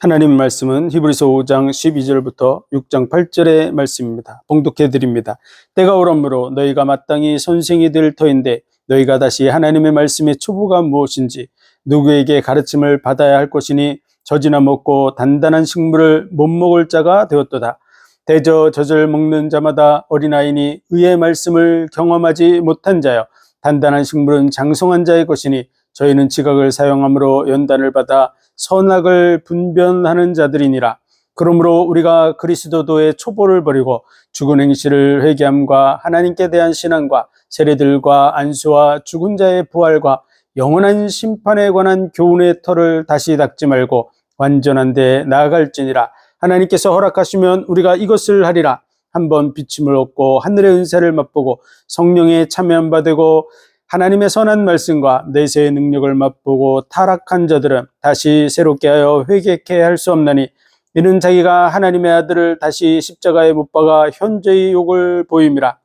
하나님 말씀은 히브리서 5장 12절부터 6장 8절의 말씀입니다. 봉독해 드립니다. 때가 오러므로 너희가 마땅히 선생이 될 터인데 너희가 다시 하나님의 말씀의 초보가 무엇인지 누구에게 가르침을 받아야 할 것이니 젖이나 먹고 단단한 식물을 못 먹을 자가 되었도다. 대저 젖을 먹는 자마다 어린아이니 의의 말씀을 경험하지 못한 자여 단단한 식물은 장성한 자의 것이니 저희는 지각을 사용함으로 연단을 받아 선악을 분별하는 자들이니라. 그러므로 우리가 그리스도도의 초보를 버리고 죽은 행실을 회개함과 하나님께 대한 신앙과 세례들과 안수와 죽은 자의 부활과 영원한 심판에 관한 교훈의 털을 다시 닦지 말고 완전한 데 나아갈지니라. 하나님께서 허락하시면 우리가 이것을 하리라. 한번 비침을 얻고 하늘의 은사를 맛보고 성령에 참여한 바 되고 하나님의 선한 말씀과 내세의 능력을 맛보고 타락한 자들은 다시 새롭게 하여 회개케 할 수 없나니 이는 자기가 하나님의 아들을 다시 십자가에 못 박아 현재의 욕을 보임이라.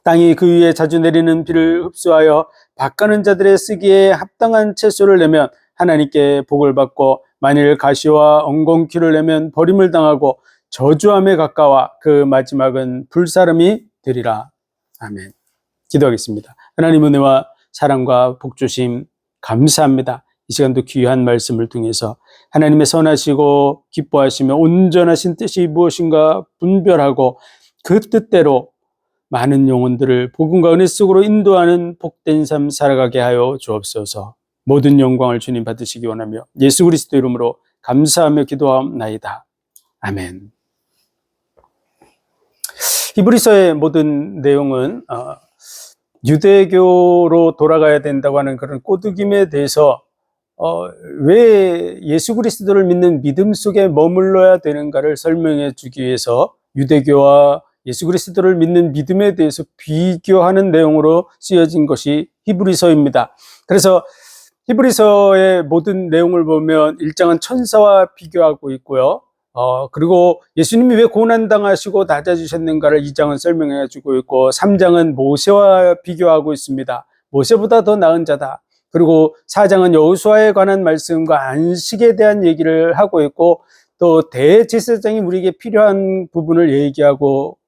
땅이 그 위에 자주 내리는 비를 흡수하여 밭가는 자들의 쓰기에 합당한 채소를 내면 하나님께 복을 받고 만일 가시와 엉겅퀴를 내면 버림을 당하고 저주함에 가까워 그 마지막은 불사름이 되리라. 아멘. 기도하겠습니다. 하나님 은혜와 사랑과 복주심 감사합니다. 이 시간도 귀한 말씀을 통해서 하나님의 선하시고 기뻐하시며 온전하신 뜻이 무엇인가 분별하고 그 뜻대로 많은 영혼들을 복음과 은혜 속으로 인도하는 복된 삶 살아가게 하여 주옵소서. 모든 영광을 주님 받으시기 원하며 예수 그리스도 이름으로 감사하며 기도하옵나이다. 아멘. 히브리서의 모든 내용은 유대교로 돌아가야 된다고 하는 그런 꼬드김에 대해서 왜 예수 그리스도를 믿는 믿음 속에 머물러야 되는가를 설명해 주기 위해서 유대교와 예수 그리스도를 믿는 믿음에 대해서 비교하는 내용으로 쓰여진 것이 히브리서입니다. 그래서 히브리서의 모든 내용을 보면 1장은 천사와 비교하고 있고요. 그리고 예수님이 왜 고난당하시고 낮아지셨는가를 2장은 설명해 주고 있고 3장은 모세와 비교하고 있습니다. 모세보다 더 나은 자다. 그리고 4장은 여호수아에 관한 말씀과 안식에 대한 얘기를 하고 있고 또 대제사장이 우리에게 필요한 부분을 얘기하고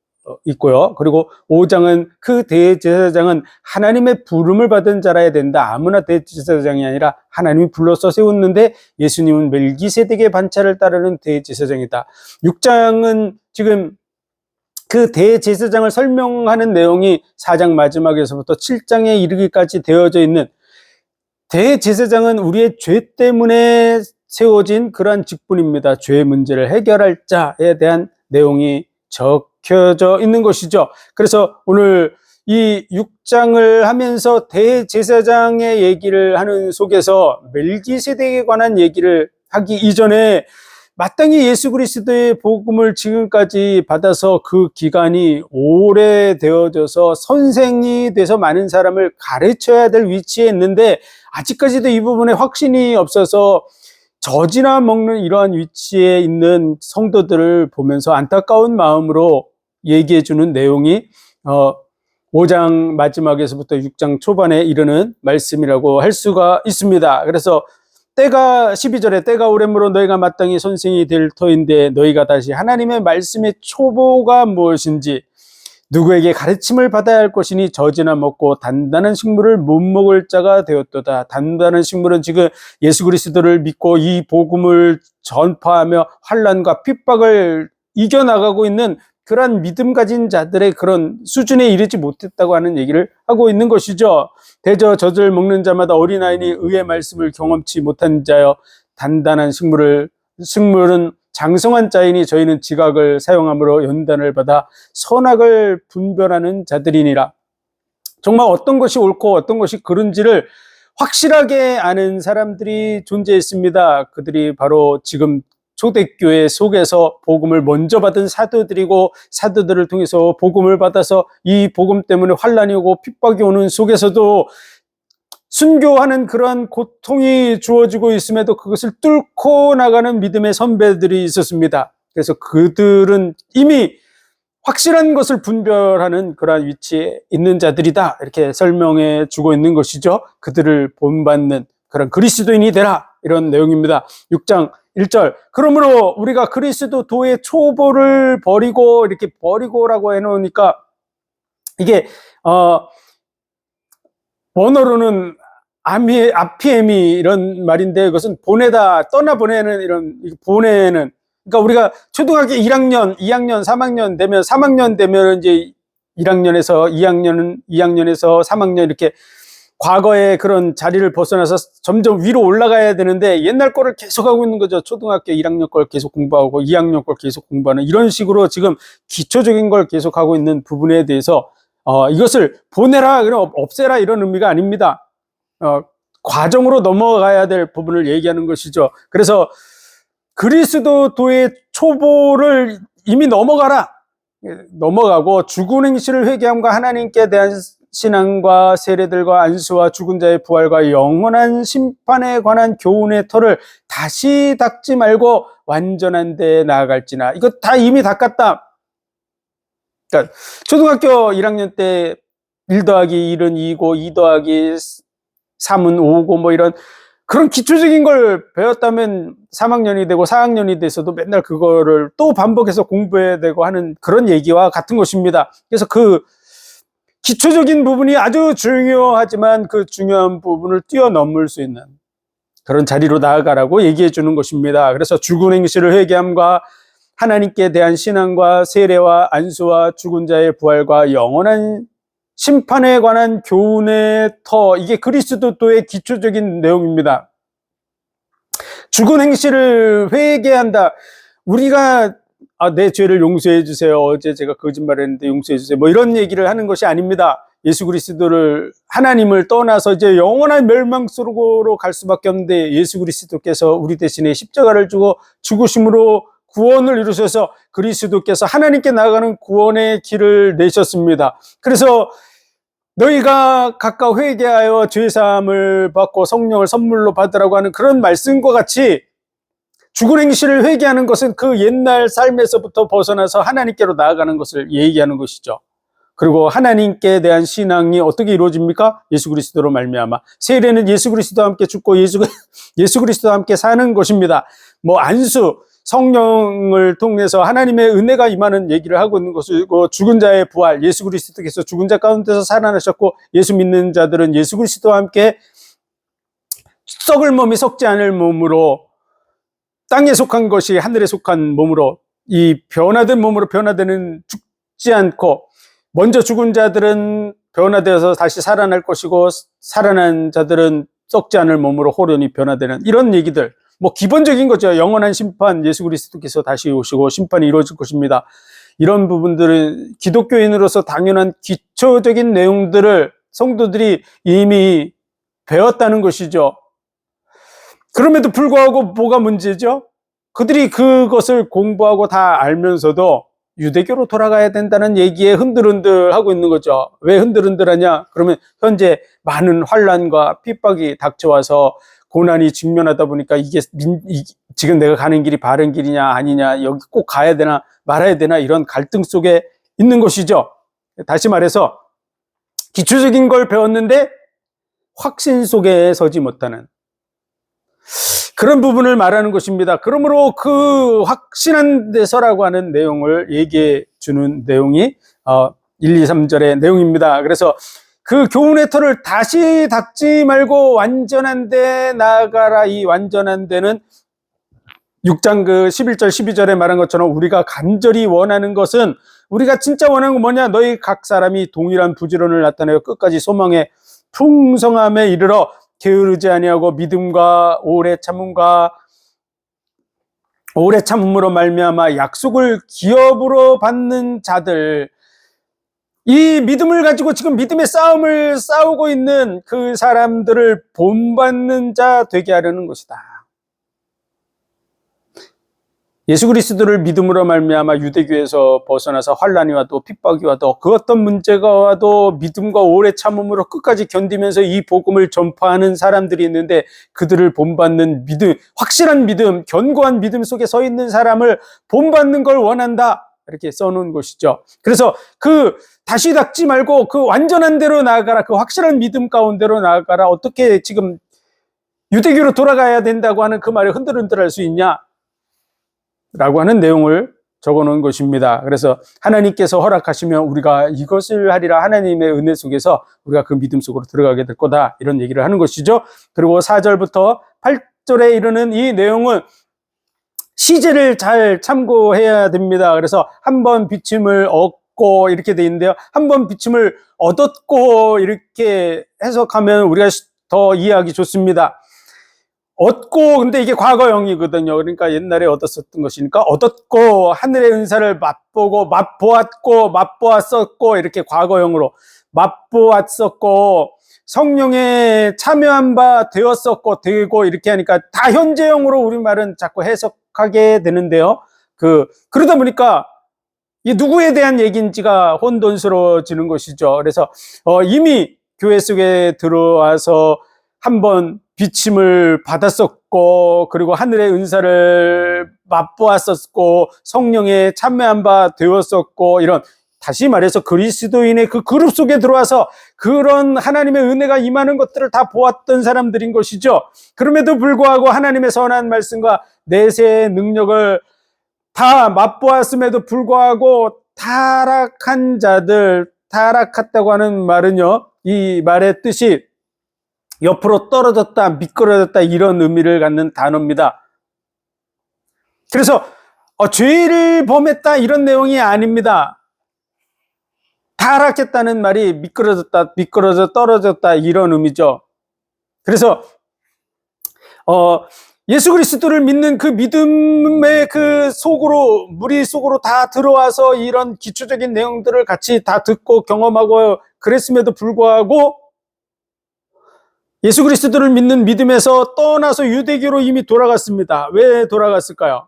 있고요. 그리고 5장은 그 대제사장은 하나님의 부름을 받은 자라야 된다. 아무나 대제사장이 아니라 하나님이 불러서 세웠는데 예수님은 멜기세덱의 반차를 따르는 대제사장이다. 6장은 지금 그 대제사장을 설명하는 내용이 4장 마지막에서부터 7장에 이르기까지 되어져 있는 대제사장은 우리의 죄 때문에 세워진 그러한 직분입니다. 죄의 문제를 해결할 자에 대한 내용이 적혀져 있는 것이죠. 그래서 오늘 이 6장을 하면서 대제사장의 얘기를 하는 속에서 멜기세덱에 관한 얘기를 하기 이전에 마땅히 예수 그리스도의 복음을 지금까지 받아서 그 기간이 오래되어져서 선생이 돼서 많은 사람을 가르쳐야 될 위치에 있는데 아직까지도 이 부분에 확신이 없어서 젖이나 먹는 이러한 위치에 있는 성도들을 보면서 안타까운 마음으로 얘기해 주는 내용이 5장 마지막에서부터 6장 초반에 이르는 말씀이라고 할 수가 있습니다. 그래서 때가 12절에 때가 오래므로 너희가 마땅히 선생이 될 터인데 너희가 다시 하나님의 말씀의 초보가 무엇인지 누구에게 가르침을 받아야 할 것이니 젖이나 먹고 단단한 식물을 못 먹을 자가 되었도다. 단단한 식물은 지금 예수 그리스도를 믿고 이 복음을 전파하며 환난과 핍박을 이겨나가고 있는 그러한 믿음 가진 자들의 그런 수준에 이르지 못했다고 하는 얘기를 하고 있는 것이죠. 대저 젖을 먹는 자마다 어린아이니 의의 말씀을 경험치 못한 자여 단단한 식물은 장성한 자이니 저희는 지각을 사용함으로 연단을 받아 선악을 분별하는 자들이니라. 정말 어떤 것이 옳고 어떤 것이 그른지를 확실하게 아는 사람들이 존재했습니다. 그들이 바로 지금 초대교회 속에서 복음을 먼저 받은 사도들이고 사도들을 통해서 복음을 받아서 이 복음 때문에 환난이 오고 핍박이 오는 속에서도 순교하는 그러한 고통이 주어지고 있음에도 그것을 뚫고 나가는 믿음의 선배들이 있었습니다. 그래서 그들은 이미 확실한 것을 분별하는 그러한 위치에 있는 자들이다. 이렇게 설명해 주고 있는 것이죠. 그들을 본받는 그런 그리스도인이 되라. 이런 내용입니다. 6장 1절. 그러므로 우리가 그리스도의 초보를 버리고, 이렇게 버리고라고 해놓으니까 이게 원어로는 아피엠이 이런 말인데, 그것은 보내다, 떠나보내는, 이런 보내는. 그러니까 우리가 초등학교 1학년, 2학년, 3학년 되면, 3학년 되면 이제 1학년에서 2학년에서 3학년 이렇게 과거의 그런 자리를 벗어나서 점점 위로 올라가야 되는데, 옛날 거를 계속 하고 있는 거죠. 초등학교 1학년 걸 계속 공부하고 2학년 걸 계속 공부하는, 이런 식으로 지금 기초적인 걸 계속 하고 있는 부분에 대해서 이것을 보내라, 없애라, 이런 의미가 아닙니다. 과정으로 넘어가야 될 부분을 얘기하는 것이죠. 그래서 그리스도의 초보를 이미 넘어가고 죽은 행실을 회개함과 하나님께 대한 신앙과 세례들과 안수와 죽은 자의 부활과 영원한 심판에 관한 교훈의 터를 다시 닦지 말고 완전한 데에 나아갈지나. 이거 다 이미 닦았다. 그러니까 초등학교 1학년 때 1 더하기 1은 2고 2 더하기 3은 5고 뭐 이런 그런 기초적인 걸 배웠다면 3학년이 되고 4학년이 돼서도 맨날 그거를 또 반복해서 공부해야 되고 하는 그런 얘기와 같은 것입니다. 그래서 그 기초적인 부분이 아주 중요하지만 그 중요한 부분을 뛰어넘을 수 있는 그런 자리로 나아가라고 얘기해 주는 것입니다. 그래서 죽은 행실을 회개함과 하나님께 대한 신앙과 세례와 안수와 죽은 자의 부활과 영원한 심판에 관한 교훈의 터, 이게 그리스도의 기초적인 내용입니다. 죽은 행실을 회개한다. 우리가 내 죄를 용서해 주세요. 어제 제가 거짓말했는데 용서해 주세요. 뭐 이런 얘기를 하는 것이 아닙니다. 예수 그리스도를, 하나님을 떠나서 이제 영원한 멸망 속으로 갈 수밖에 없는데, 예수 그리스도께서 우리 대신에 십자가를 주고 죽으심으로 구원을 이루셔서 그리스도께서 하나님께 나아가는 구원의 길을 내셨습니다. 그래서 너희가 각각 회개하여 죄사함을 받고 성령을 선물로 받으라고 하는 그런 말씀과 같이 죽은 행실을 회개하는 것은 그 옛날 삶에서부터 벗어나서 하나님께로 나아가는 것을 얘기하는 것이죠. 그리고 하나님께 대한 신앙이 어떻게 이루어집니까? 예수 그리스도로 말미암아. 세례는 예수 그리스도와 함께 죽고 예수 그리스도와 함께 사는 것입니다. 뭐 안수, 성령을 통해서 하나님의 은혜가 임하는 얘기를 하고 있는 것이고, 죽은 자의 부활, 예수 그리스도께서 죽은 자 가운데서 살아나셨고, 예수 믿는 자들은 예수 그리스도와 함께 썩을 몸이 썩지 않을 몸으로, 땅에 속한 것이 하늘에 속한 몸으로, 이 변화된 몸으로 변화되는, 죽지 않고, 먼저 죽은 자들은 변화되어서 다시 살아날 것이고, 살아난 자들은 썩지 않을 몸으로 호련히 변화되는, 이런 얘기들, 뭐 기본적인 거죠. 영원한 심판, 예수 그리스도께서 다시 오시고 심판이 이루어질 것입니다. 이런 부분들은 기독교인으로서 당연한 기초적인 내용들을 성도들이 이미 배웠다는 것이죠. 그럼에도 불구하고 뭐가 문제죠? 그들이 그것을 공부하고 다 알면서도 유대교로 돌아가야 된다는 얘기에 흔들흔들하고 있는 거죠. 왜 흔들흔들하냐? 그러면 현재 많은 환난과 핍박이 닥쳐와서 고난이 직면하다 보니까 이게 지금 내가 가는 길이 바른 길이냐 아니냐, 여기 꼭 가야 되나 말아야 되나, 이런 갈등 속에 있는 것이죠. 다시 말해서 기초적인 걸 배웠는데 확신 속에 서지 못하는 그런 부분을 말하는 것입니다. 그러므로 그 확신한 데서라고 하는 내용을 얘기해 주는 내용이 1, 2, 3절의 내용입니다. 그래서 그 교훈의 터를 다시 닦지 말고 완전한 데 나아가라. 이 완전한 데는 6장 그 11절 12절에 말한 것처럼 우리가 간절히 원하는 것은, 우리가 진짜 원하는 건 뭐냐? 너희 각 사람이 동일한 부지런을 나타내어 끝까지 소망의 풍성함에 이르러 게으르지 아니하고 믿음과 오래 참음으로 말미암아 약속을 기업으로 받는 자들, 이 믿음을 가지고 지금 믿음의 싸움을 싸우고 있는 그 사람들을 본받는 자 되게 하려는 것이다. 예수 그리스도를 믿음으로 말미암아 유대교에서 벗어나서 환난이 와도 핍박이 와도 그 어떤 문제가 와도 믿음과 오래 참음으로 끝까지 견디면서 이 복음을 전파하는 사람들이 있는데, 그들을 본받는 믿음, 확실한 믿음, 견고한 믿음 속에 서 있는 사람을 본받는 걸 원한다. 이렇게 써놓은 것이죠. 그래서 그 다시 닦지 말고 그 완전한 대로 나아가라, 그 확실한 믿음 가운데로 나아가라. 어떻게 지금 유대교로 돌아가야 된다고 하는 그 말에 흔들흔들할 수 있냐? 라고 하는 내용을 적어놓은 것입니다. 그래서 하나님께서 허락하시면 우리가 이것을 하리라, 하나님의 은혜 속에서 우리가 그 믿음 속으로 들어가게 될 거다, 이런 얘기를 하는 것이죠. 그리고 4절부터 8절에 이르는 이 내용은 시제를 잘 참고해야 됩니다. 그래서 한 번 비침을 얻고 이렇게 돼 있는데요. 한 번 비침을 얻었고 이렇게 해석하면 우리가 더 이해하기 좋습니다. 얻고, 근데 이게 과거형이거든요. 그러니까 옛날에 얻었었던 것이니까 얻었고, 하늘의 은사를 맛보고, 맛보았고, 맛보았었고, 이렇게 과거형으로 맛보았었고, 성령에 참여한 바 되었었고, 되고, 이렇게 하니까 다 현재형으로 우리말은 자꾸 해석하게 되는데요. 그러다 보니까 이 누구에 대한 얘기인지가 혼돈스러워지는 것이죠. 그래서 이미 교회 속에 들어와서 한번 비침을 받았었고, 그리고 하늘의 은사를 맛보았었고, 성령에 참여한 바 되었었고, 이런, 다시 말해서 그리스도인의 그 그룹 속에 들어와서 그런 하나님의 은혜가 임하는 것들을 다 보았던 사람들인 것이죠. 그럼에도 불구하고 하나님의 선한 말씀과 내세의 능력을 다 맛보았음에도 불구하고 타락한 자들, 타락했다고 하는 말은요, 이 말의 뜻이 옆으로 떨어졌다, 미끄러졌다, 이런 의미를 갖는 단어입니다. 그래서 죄를 범했다, 이런 내용이 아닙니다. 타락했다는 말이 미끄러졌다, 미끄러져 떨어졌다, 이런 의미죠. 그래서 예수 그리스도를 믿는 그 믿음의 그 속으로, 무리 속으로 다 들어와서 이런 기초적인 내용들을 같이 다 듣고 경험하고 그랬음에도 불구하고 예수 그리스도를 믿는 믿음에서 떠나서 유대교로 이미 돌아갔습니다. 왜 돌아갔을까요?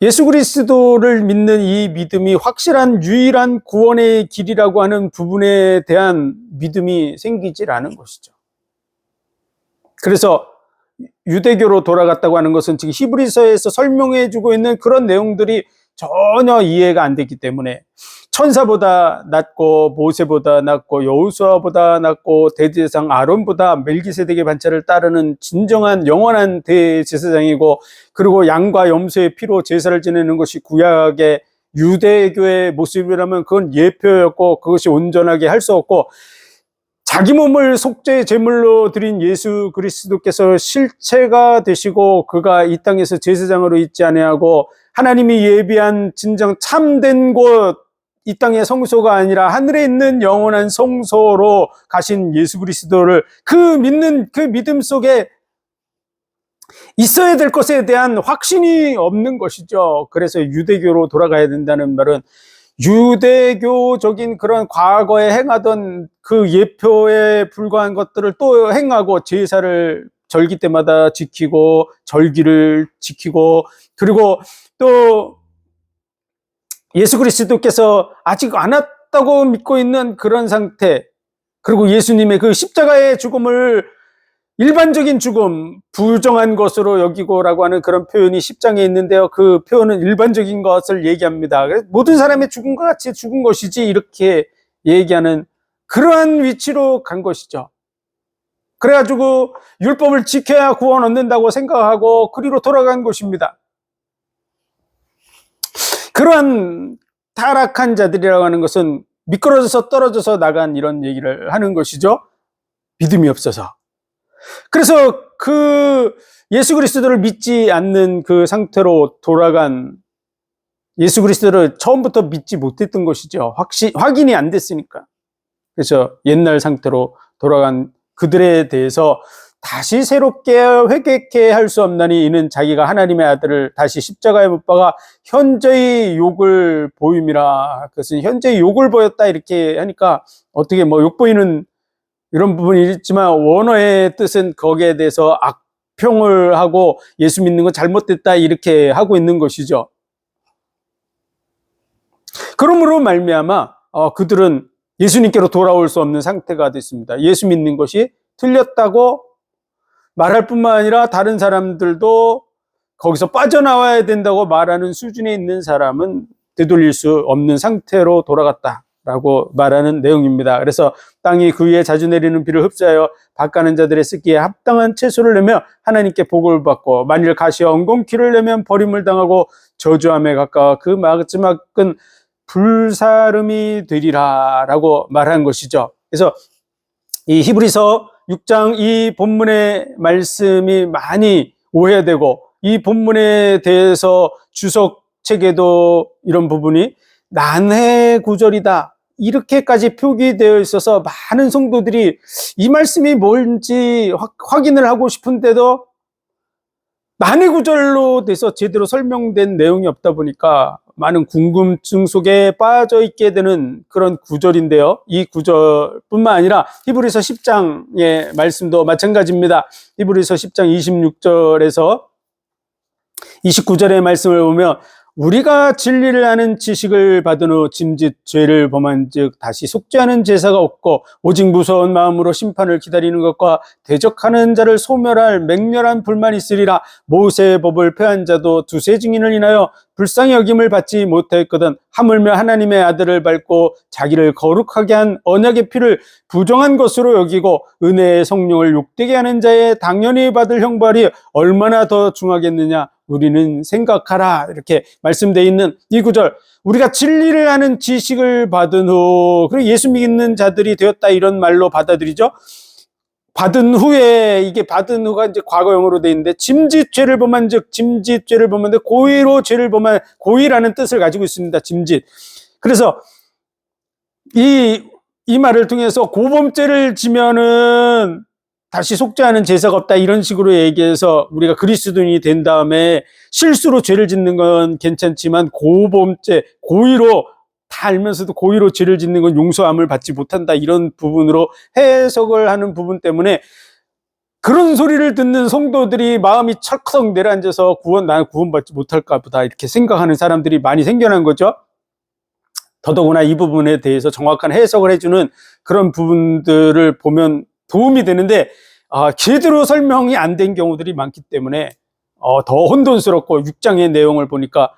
예수 그리스도를 믿는 이 믿음이 확실한 유일한 구원의 길이라고 하는 부분에 대한 믿음이 생기질 않은 것이죠. 그래서 유대교로 돌아갔다고 하는 것은 지금 히브리서에서 설명해 주고 있는 그런 내용들이 전혀 이해가 안 됐기 때문에, 천사보다 낫고 모세보다 낫고 여호수아보다 낫고 대제사장 아론보다 멜기세덱의 반차를 따르는 진정한 영원한 대제사장이고, 그리고 양과 염소의 피로 제사를 지내는 것이 구약의 유대교의 모습이라면 그건 예표였고 그것이 온전하게 할 수 없고, 자기 몸을 속죄 제물로 드린 예수 그리스도께서 실체가 되시고 그가 이 땅에서 제사장으로 있지 아니하고 하나님이 예비한 진정 참된 곳, 이 땅의 성소가 아니라 하늘에 있는 영원한 성소로 가신 예수 그리스도를 그 믿는 그 믿음 속에 있어야 될 것에 대한 확신이 없는 것이죠. 그래서 유대교로 돌아가야 된다는 말은 유대교적인 그런 과거에 행하던 그 예표에 불과한 것들을 또 행하고, 제사를 절기 때마다 지키고 절기를 지키고, 그리고 또 예수 그리스도께서 아직 안 왔다고 믿고 있는 그런 상태, 그리고 예수님의 그 십자가의 죽음을 일반적인 죽음, 부정한 것으로 여기고라고 하는 그런 표현이 10장에 있는데요. 그 표현은 일반적인 것을 얘기합니다. 모든 사람의 죽음과 같이 죽은 것이지, 이렇게 얘기하는 그러한 위치로 간 것이죠. 그래가지고 율법을 지켜야 구원 얻는다고 생각하고 그리로 돌아간 것입니다. 그러한 타락한 자들이라고 하는 것은 미끄러져서 떨어져서 나간 이런 얘기를 하는 것이죠. 믿음이 없어서. 그래서 그 예수 그리스도를 믿지 않는 그 상태로 돌아간, 예수 그리스도를 처음부터 믿지 못했던 것이죠. 확인이 안 됐으니까. 그래서 옛날 상태로 돌아간 그들에 대해서 다시 새롭게 회개케 할 수 없나니 이는 자기가 하나님의 아들을 다시 십자가에 못 박아 현재의 욕을 보임이라. 그것은 현재의 욕을 보였다, 이렇게 하니까 어떻게 욕 보이는 이런 부분이 있지만, 원어의 뜻은 거기에 대해서 악평을 하고 예수 믿는 건 잘못됐다, 이렇게 하고 있는 것이죠. 그러므로 말미암아 그들은 예수님께로 돌아올 수 없는 상태가 됐습니다. 예수 믿는 것이 틀렸다고 말할 뿐만 아니라 다른 사람들도 거기서 빠져나와야 된다고 말하는 수준에 있는 사람은 되돌릴 수 없는 상태로 돌아갔다, 라고 말하는 내용입니다. 그래서 땅이 그 위에 자주 내리는 비를 흡수하여 밭가는 자들의 쓰기에 합당한 채소를 내며 하나님께 복을 받고, 만일 가시와 엉겅퀴를 내면 버림을 당하고 저주함에 가까워 그 마지막은 불사름이 되리라 라고 말한 것이죠. 그래서 이 히브리서 6장 이 본문의 말씀이 많이 오해되고, 이 본문에 대해서 주석책에도 이런 부분이 난해 구절이다 이렇게까지 표기되어 있어서 많은 성도들이 이 말씀이 뭔지 확인을 하고 싶은데도 난해 구절로 돼서 제대로 설명된 내용이 없다 보니까 많은 궁금증 속에 빠져 있게 되는 그런 구절인데요. 이 구절뿐만 아니라 히브리서 10장의 말씀도 마찬가지입니다. 히브리서 10장 26절에서 29절의 말씀을 보면, 우리가 진리를 아는 지식을 받은 후 짐짓 죄를 범한 즉 다시 속죄하는 제사가 없고 오직 무서운 마음으로 심판을 기다리는 것과 대적하는 자를 소멸할 맹렬한 불만이 있으리라. 모세의 법을 폐한 자도 두세 증인을 인하여 불쌍히 여김을 받지 못했거든 하물며 하나님의 아들을 밟고 자기를 거룩하게 한 언약의 피를 부정한 것으로 여기고 은혜의 성령을 욕되게 하는 자의 당연히 받을 형벌이 얼마나 더 중하겠느냐 우리는 생각하라. 이렇게 말씀되어 있는 이 구절, 우리가 진리를 아는 지식을 받은 후, 그리고 예수 믿는 자들이 되었다 이런 말로 받아들이죠. 받은 후에, 이게 받은 후가 이제 과거형으로 되어 있는데, 짐짓 죄를 범한 즉, 짐짓 죄를 범한데 고의로 죄를 범한, 고의라는 뜻을 가지고 있습니다. 짐짓. 그래서 이 말을 통해서 고범죄를 지면은 다시 속죄하는 제사가 없다 이런 식으로 얘기해서, 우리가 그리스도인이 된 다음에 실수로 죄를 짓는 건 괜찮지만 고범죄, 고의로 다 알면서도 고의로 죄를 짓는 건 용서함을 받지 못한다 이런 부분으로 해석을 하는 부분 때문에, 그런 소리를 듣는 성도들이 마음이 철컥 내려앉아서 나는 구원받지 못할까 보다 이렇게 생각하는 사람들이 많이 생겨난 거죠. 더더구나 이 부분에 대해서 정확한 해석을 해주는 그런 부분들을 보면 도움이 되는데, 제대로 설명이 안 된 경우들이 많기 때문에 더 혼돈스럽고, 6장의 내용을 보니까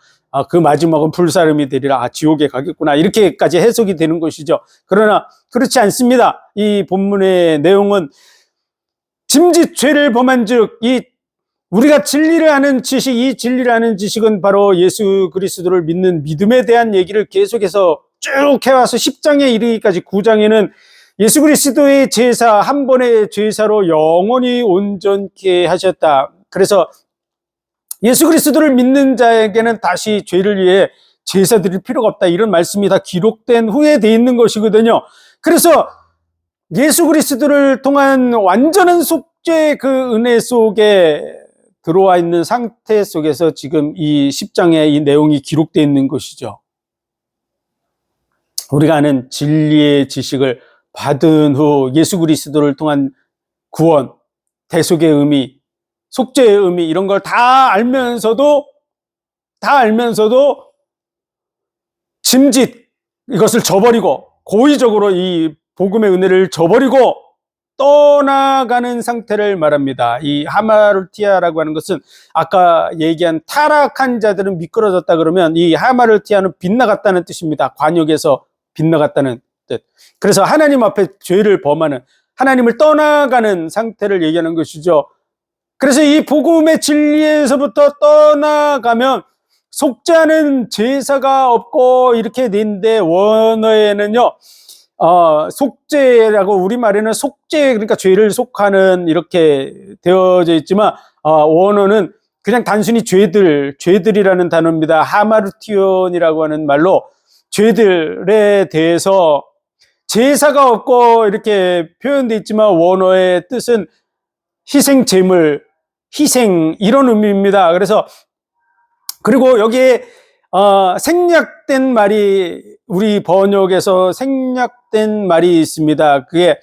그 마지막은 불사름이 되리라, 지옥에 가겠구나 이렇게까지 해석이 되는 것이죠. 그러나 그렇지 않습니다. 이 본문의 내용은 짐짓 죄를 범한 즉, 우리가 진리를 아는 지식, 이 진리를 아는 지식은 바로 예수 그리스도를 믿는 믿음에 대한 얘기를 계속해서 쭉 해와서 10장에 이르기까지 9장에는 예수 그리스도의 제사, 한 번의 제사로 영원히 온전케 하셨다. 그래서 예수 그리스도를 믿는 자에게는 다시 죄를 위해 제사 드릴 필요가 없다 이런 말씀이 다 기록된 후에 돼 있는 것이거든요. 그래서 예수 그리스도를 통한 완전한 속죄의 그 은혜 속에 들어와 있는 상태 속에서 지금 이 10장에 이 내용이 기록되어 있는 것이죠. 우리가 아는 진리의 지식을 받은 후 예수 그리스도를 통한 구원, 대속의 의미, 속죄의 의미 이런 걸 다 알면서도 짐짓 이것을 저버리고, 고의적으로 이 복음의 은혜를 저버리고 떠나가는 상태를 말합니다. 이 하마르티아라고 하는 것은 아까 얘기한 타락한 자들은 미끄러졌다 그러면, 이 하마르티아는 빗나갔다는 뜻입니다. 관역에서 빗나갔다는 뜻. 그래서 하나님 앞에 죄를 범하는, 하나님을 떠나가는 상태를 얘기하는 것이죠. 그래서 이 복음의 진리에서부터 떠나가면 속죄하는 제사가 없고 이렇게 되는데, 원어에는요 속죄라고, 우리말에는 속죄, 그러니까 죄를 속하는 이렇게 되어져 있지만, 원어는 그냥 단순히 죄들이라는 단어입니다. 하마르티온이라고 하는 말로 죄들에 대해서 제사가 없고 이렇게 표현되어 있지만, 원어의 뜻은 희생 제물, 희생 이런 의미입니다. 그래서, 그리고 여기에 생략된 말이, 우리 번역에서 생략된 말이 있습니다. 그게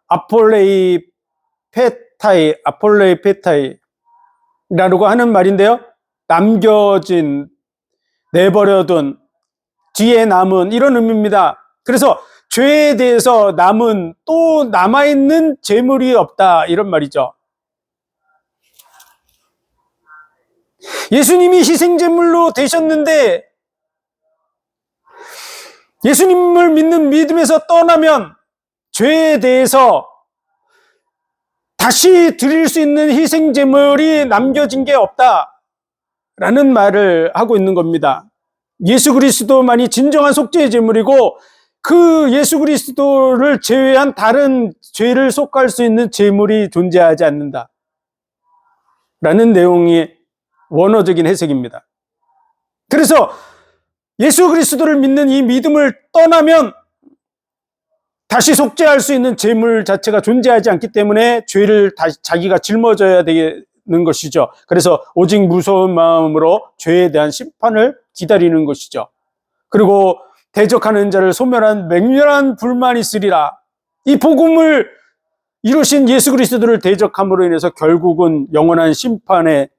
아폴레이 페타이라고 하는 말인데요. 남겨진, 내버려둔, 뒤에 남은 이런 의미입니다. 그래서 죄에 대해서 남은, 또 남아있는 재물이 없다 이런 말이죠. 예수님이 희생제물로 되셨는데 예수님을 믿는 믿음에서 떠나면 죄에 대해서 다시 드릴 수 있는 희생 제물이 남겨진 게 없다라는 말을 하고 있는 겁니다. 예수 그리스도만이 진정한 속죄의 제물이고 그 예수 그리스도를 제외한 다른 죄를 속할 수 있는 제물이 존재하지 않는다 라는 내용이 원어적인 해석입니다. 그래서 예수 그리스도를 믿는 이 믿음을 떠나면 다시 속죄할 수 있는 제물 자체가 존재하지 않기 때문에 죄를 다시 자기가 짊어져야 되는 것이죠. 그래서 오직 무서운 마음으로 죄에 대한 심판을 기다리는 것이죠. 그리고 대적하는 자를 소멸한 맹렬한 불만이 있으리라. 이 복음을 이루신 예수 그리스도를 대적함으로 인해서 결국은 영원한 심판에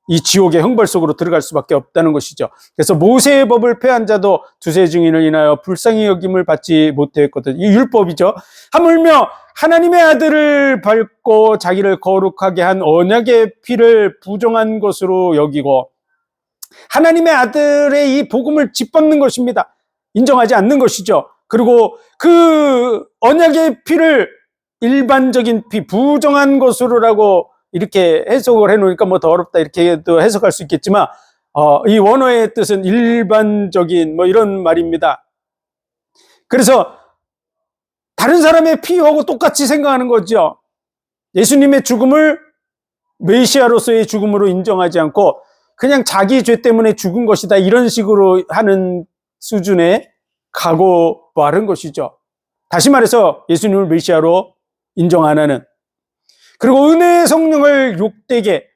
이 지옥의 형벌 속으로 들어갈 수밖에 없다는 것이죠. 그래서 모세의 법을 폐한 자도 두세 증인을 인하여 불쌍히 여김을 받지 못했거든. 이 율법이죠. 하물며 하나님의 아들을 밟고 자기를 거룩하게 한 언약의 피를 부정한 것으로 여기고 하나님의 아들의 이 복음을 짓밟는 것입니다. 인정하지 않는 것이죠. 그리고 그 언약의 피를 일반적인 피, 부정한 것으로라고 이렇게 해석을 해놓으니까 뭐 더 어렵다 이렇게도 해석할 수 있겠지만 이 원어의 뜻은 일반적인 뭐 이런 말입니다. 그래서 다른 사람의 피하고 똑같이 생각하는 거죠. 예수님의 죽음을 메시아로서의 죽음으로 인정하지 않고 그냥 자기 죄 때문에 죽은 것이다 이런 식으로 하는 수준의 각오 바른 것이죠. 다시 말해서 예수님을 메시아로 인정 안 하는, 그리고 은혜의 성령을 욕되게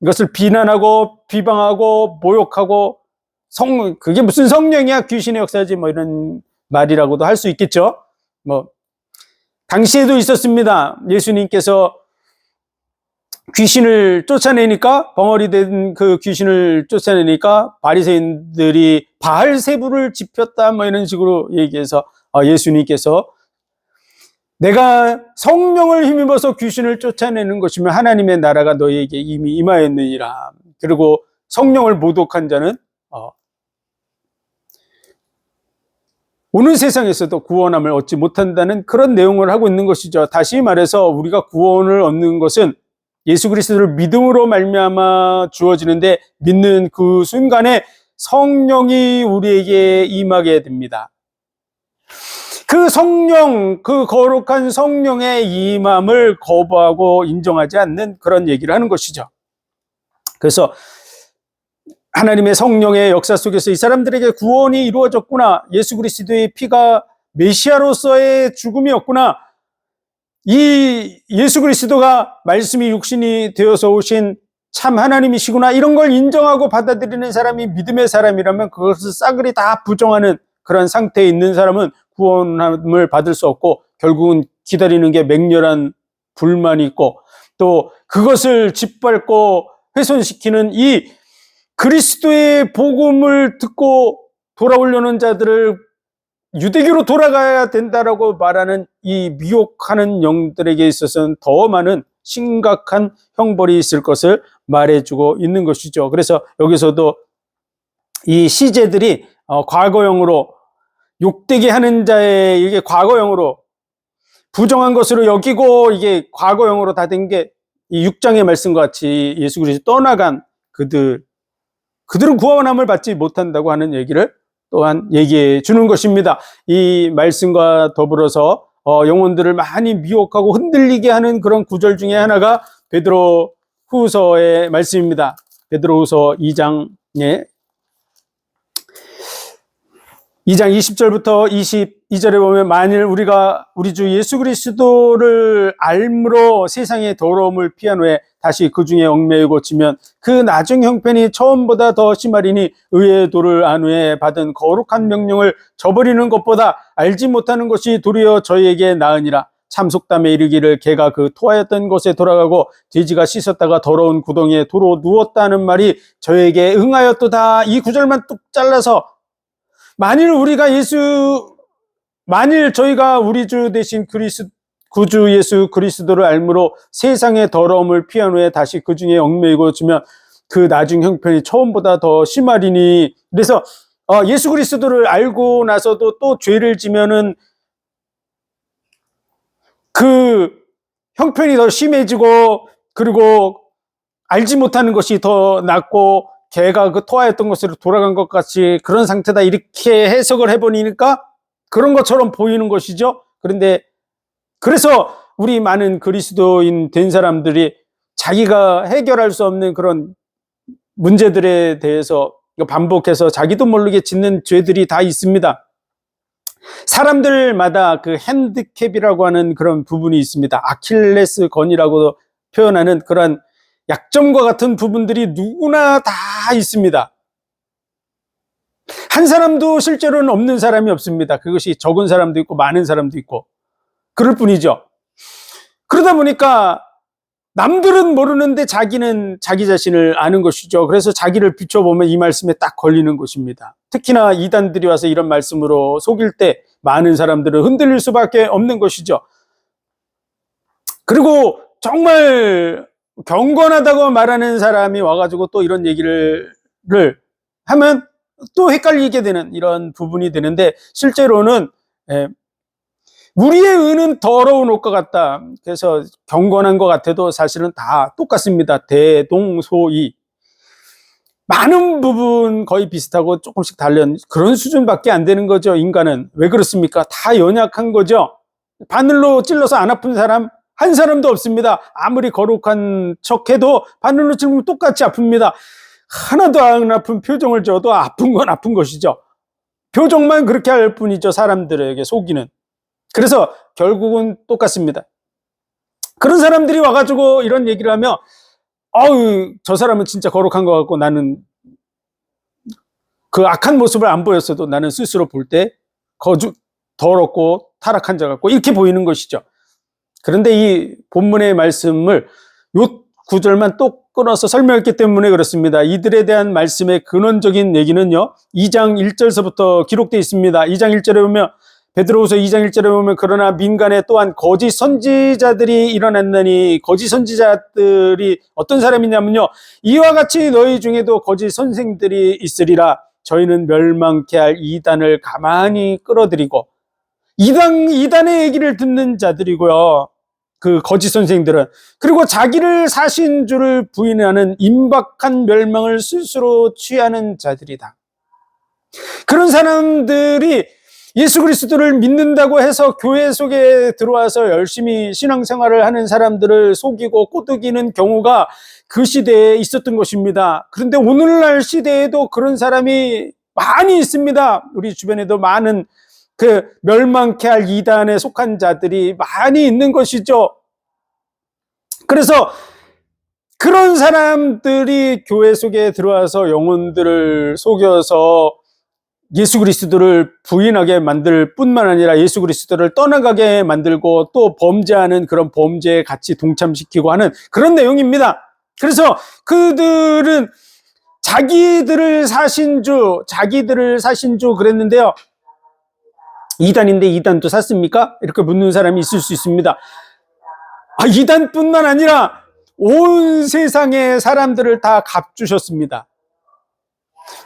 이것을 비난하고 비방하고 모욕하고 그게 무슨 성령이야 귀신의 역사지 뭐 이런 말이라고도 할 수 있겠죠. 뭐 당시에도 있었습니다. 예수님께서 귀신을 쫓아내니까 벙어리 된 그 귀신을 쫓아내니까 바리새인들이 바알세부를 지폈다 뭐 이런 식으로 얘기해서 예수님께서 내가 성령을 힘입어서 귀신을 쫓아내는 것이면 하나님의 나라가 너희에게 이미 임하였느니라. 그리고 성령을 모독한 자는 오는 세상에서도 구원함을 얻지 못한다는 그런 내용을 하고 있는 것이죠. 다시 말해서 우리가 구원을 얻는 것은 예수 그리스도를 믿음으로 말미암아 주어지는데 믿는 그 순간에 성령이 우리에게 임하게 됩니다. 그 성령, 그 거룩한 성령의 임함을 거부하고 인정하지 않는 그런 얘기를 하는 것이죠. 그래서 하나님의 성령의 역사 속에서 이 사람들에게 구원이 이루어졌구나. 예수 그리스도의 피가 메시아로서의 죽음이었구나. 이 예수 그리스도가 말씀이 육신이 되어서 오신 참 하나님이시구나. 이런 걸 인정하고 받아들이는 사람이 믿음의 사람이라면 그것을 싸그리 다 부정하는 그런 상태에 있는 사람은 구원함을 받을 수 없고 결국은 기다리는 게 맹렬한 불만이 있고 또 그것을 짓밟고 훼손시키는 이 그리스도의 복음을 듣고 돌아오려는 자들을 유대교로 돌아가야 된다라고 말하는 이 미혹하는 영들에게 있어서는 더 많은 심각한 형벌이 있을 것을 말해주고 있는 것이죠. 그래서 여기서도 이 시제들이 과거형으로 욕되게 하는 자의 이게 과거형으로 부정한 것으로 여기고 이게 과거형으로 다 된 게 이 6장의 말씀과 같이 예수 그리스도 떠나간 그들은 구원함을 받지 못한다고 하는 얘기를 또한 얘기해 주는 것입니다. 이 말씀과 더불어서 영혼들을 많이 미혹하고 흔들리게 하는 그런 구절 중에 하나가 베드로 후서의 말씀입니다. 베드로 후서 2장에 2장 20절부터 22절에 보면 만일 우리가 우리 주 예수 그리스도를 알므로 세상의 더러움을 피한 후에 다시 그 중에 얽매이고 지면 그 나중 형편이 처음보다 더 심하리니 의의 도를 안 후에 받은 거룩한 명령을 저버리는 것보다 알지 못하는 것이 도리어 저희에게 나으니라. 참속담에 이르기를 개가 그 토하였던 곳에 돌아가고 돼지가 씻었다가 더러운 구덩이에 도로 누웠다는 말이 저에게 응하였도다. 이 구절만 뚝 잘라서 만일 저희가 우리 주 대신 구주 예수 그리스도를 알므로 세상의 더러움을 피한 후에 다시 그 중에 얽매이고 지면 그 나중 형편이 처음보다 더 심하리니. 그래서 예수 그리스도를 알고 나서도 또 죄를 지면은 그 형편이 더 심해지고, 그리고 알지 못하는 것이 더 낫고, 개가 그 토하였던 것으로 돌아간 것 같이 그런 상태다, 이렇게 해석을 해버리니까 그런 것처럼 보이는 것이죠. 그런데 그래서 우리 많은 그리스도인 된 사람들이 자기가 해결할 수 없는 그런 문제들에 대해서 반복해서 자기도 모르게 짓는 죄들이 다 있습니다. 사람들마다 그 핸디캡이라고 하는 그런 부분이 있습니다. 아킬레스 건이라고 표현하는 그런 약점과 같은 부분들이 누구나 다 있습니다. 한 사람도 실제로는 없는 사람이 없습니다. 그것이 적은 사람도 있고 많은 사람도 있고 그럴 뿐이죠. 그러다 보니까 남들은 모르는데 자기는 자기 자신을 아는 것이죠. 그래서 자기를 비춰보면 이 말씀에 딱 걸리는 것입니다. 특히나 이단들이 와서 이런 말씀으로 속일 때 많은 사람들은 흔들릴 수밖에 없는 것이죠. 그리고 정말 경건하다고 말하는 사람이 와가지고 또 이런 얘기를 하면 또 헷갈리게 되는 이런 부분이 되는데, 실제로는 우리의 의는 더러운 옷과 같다. 그래서 경건한 것 같아도 사실은 다 똑같습니다. 대동소이. 많은 부분 거의 비슷하고 조금씩 다른 그런 수준밖에 안 되는 거죠. 인간은. 왜 그렇습니까? 다 연약한 거죠. 바늘로 찔러서 안 아픈 사람 한 사람도 없습니다. 아무리 거룩한 척해도 바늘로 찔르면 똑같이 아픕니다. 하나도 안 아픈 표정을 줘도 아픈 건 아픈 것이죠. 표정만 그렇게 할 뿐이죠. 사람들에게 속이는. 그래서 결국은 똑같습니다. 그런 사람들이 와가지고 이런 얘기를 하면, 저 사람은 진짜 거룩한 것 같고 나는 그 악한 모습을 안 보였어도 나는 스스로 볼 때 더럽고 타락한 자 같고 이렇게 보이는 것이죠. 그런데 이 본문의 말씀을 요 구절만 또 끊어서 설명했기 때문에 그렇습니다. 이들에 대한 말씀의 근원적인 얘기는요, 2장 1절서부터 기록되어 있습니다. 2장 1절에 보면, 베드로후서 2장 1절에 보면, 그러나 민간에 또한 거짓 선지자들이 일어났느니, 거짓 선지자들이 어떤 사람이냐면요, 이와 같이 너희 중에도 거짓 선생들이 있으리라. 저희는 멸망케 할 이단을 가만히 끌어들이고, 이단의 얘기를 듣는 자들이고요. 그 거짓 선생들은. 그리고 자기를 사신 줄을 부인하는 임박한 멸망을 스스로 취하는 자들이다. 그런 사람들이 예수 그리스도를 믿는다고 해서 교회 속에 들어와서 열심히 신앙생활을 하는 사람들을 속이고 꼬드기는 경우가 그 시대에 있었던 것입니다. 그런데 오늘날 시대에도 그런 사람이 많이 있습니다. 우리 주변에도 많은 그 멸망케 할 이단에 속한 자들이 많이 있는 것이죠. 그래서 그런 사람들이 교회 속에 들어와서 영혼들을 속여서 예수 그리스도를 부인하게 만들 뿐만 아니라 예수 그리스도를 떠나가게 만들고 또 범죄하는 그런 범죄에 같이 동참시키고 하는 그런 내용입니다. 그래서 그들은 자기들을 사신 주 그랬는데요. 이단인데 이단도 샀습니까? 이렇게 묻는 사람이 있을 수 있습니다. 이단뿐만 아니라 온 세상의 사람들을 다 값주셨습니다.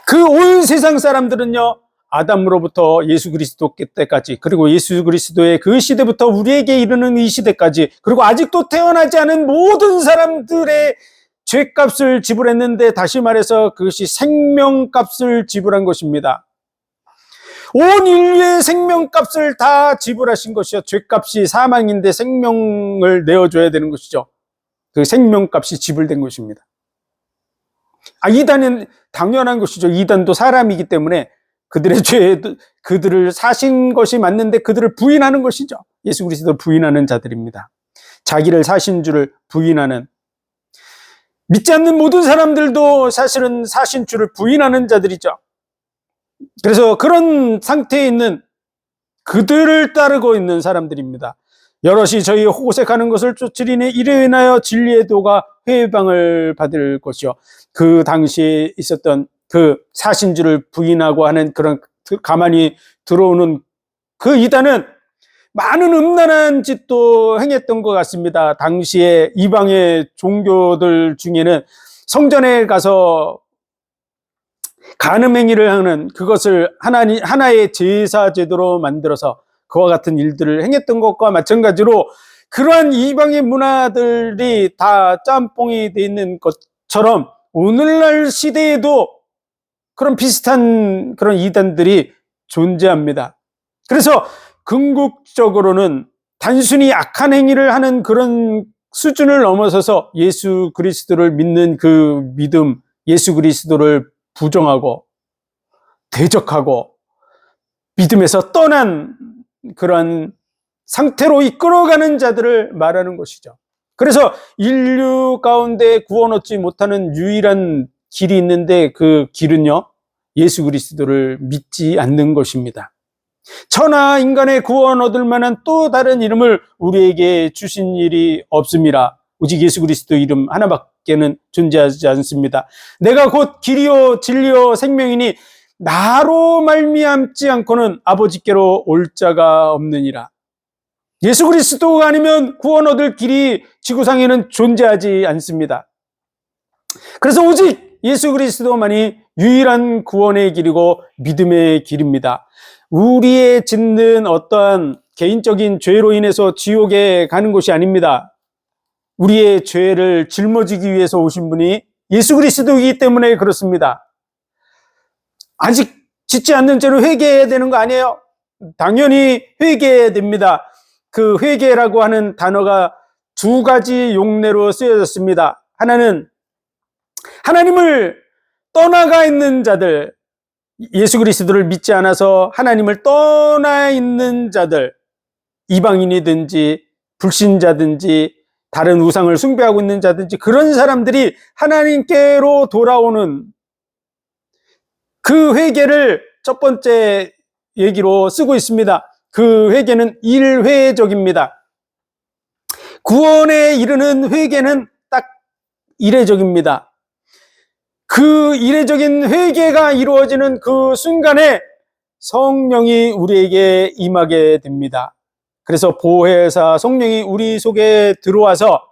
그 온 세상 사람들은요, 아담으로부터 예수 그리스도 때까지, 그리고 예수 그리스도의 그 시대부터 우리에게 이르는 이 시대까지, 그리고 아직도 태어나지 않은 모든 사람들의 죄값을 지불했는데, 다시 말해서 그것이 생명값을 지불한 것입니다. 온 인류의 생명값을 다 지불하신 것이요. 죄값이 사망인데 생명을 내어줘야 되는 것이죠. 그 생명값이 지불된 것입니다. 이단은 당연한 것이죠. 이단도 사람이기 때문에 그들의 죄, 그들을 사신 것이 맞는데 그들을 부인하는 것이죠. 예수 그리스도를 부인하는 자들입니다. 자기를 사신 줄을 부인하는, 믿지 않는 모든 사람들도 사실은 사신 줄을 부인하는 자들이죠. 그래서 그런 상태에 있는 그들을 따르고 있는 사람들입니다. 여럿이 저희 호색하는 것을 쫓으리니 이로 인하여 진리의 도가 회방을 받을 것이요. 그 당시에 있었던 그 사신주를 부인하고 하는 그런 가만히 들어오는 그 이단은 많은 음란한 짓도 행했던 것 같습니다. 당시에 이방의 종교들 중에는 성전에 가서 간음 행위를 하는 그것을 하나의 제사 제도로 만들어서 그와 같은 일들을 행했던 것과 마찬가지로 그러한 이방의 문화들이 다 짬뽕이 돼 있는 것처럼 오늘날 시대에도 그런 비슷한 그런 이단들이 존재합니다. 그래서 궁극적으로는 단순히 악한 행위를 하는 그런 수준을 넘어서서 예수 그리스도를 믿는 그 믿음, 예수 그리스도를 부정하고 대적하고 믿음에서 떠난 그런 상태로 이끌어가는 자들을 말하는 것이죠. 그래서 인류 가운데 구원 얻지 못하는 유일한 길이 있는데 그 길은요, 예수 그리스도를 믿지 않는 것입니다. 천하 인간의 구원 얻을 만한 또 다른 이름을 우리에게 주신 일이 없습니다. 오직 예수 그리스도 이름 하나밖에는 존재하지 않습니다. 내가 곧 길이요 진리요 생명이니 나로 말미암지 않고는 아버지께로 올 자가 없느니라. 예수 그리스도가 아니면 구원 얻을 길이 지구상에는 존재하지 않습니다. 그래서 오직 예수 그리스도만이 유일한 구원의 길이고 믿음의 길입니다. 우리의 짓는 어떠한 개인적인 죄로 인해서 지옥에 가는 것이 아닙니다. 우리의 죄를 짊어지기 위해서 오신 분이 예수 그리스도이기 때문에 그렇습니다. 아직 짓지 않는 죄를 회개해야 되는 거 아니에요? 당연히 회개해야 됩니다. 그 회개라고 하는 단어가 두 가지 용례로 쓰여졌습니다. 하나는 하나님을 떠나가 있는 자들, 예수 그리스도를 믿지 않아서 하나님을 떠나 있는 자들, 이방인이든지 불신자든지 다른 우상을 숭배하고 있는 자든지 그런 사람들이 하나님께로 돌아오는 그 회개를 첫 번째 얘기로 쓰고 있습니다. 그 회개는 일회적입니다. 구원에 이르는 회개는 딱 일회적입니다. 그 이례적인 회개가 이루어지는 그 순간에 성령이 우리에게 임하게 됩니다. 그래서 보혜사 성령이 우리 속에 들어와서